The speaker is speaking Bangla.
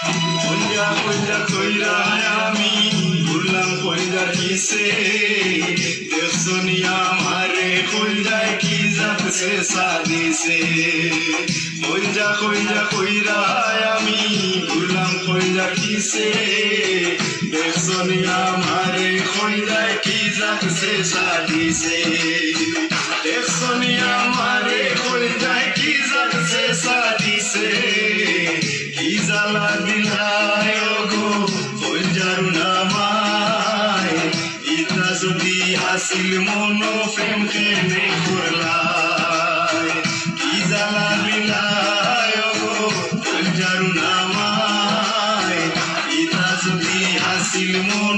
কইরা কইরা কইরা আমি ঘুরলাম কইরা কিসে দেখছনি আমারে কইরায় কি যাচ্ছে সাদিছে কইরা কইরা কইরা আমি ঘুরলাম কইরা কিসে দেখছনি আমারে কইরায় কি যাচ্ছে সাদিছে দেখছনি আমারে কইরায় কি যাচ্ছে সাদিছে কি জ্বালা দিলায় গো কইজারু নামায় ইতা যদি আসিল মন প্রেম কেনে করলায় কি জ্বালা দিলায় গো কইজারু নামায় ইতা যদি আসিল মন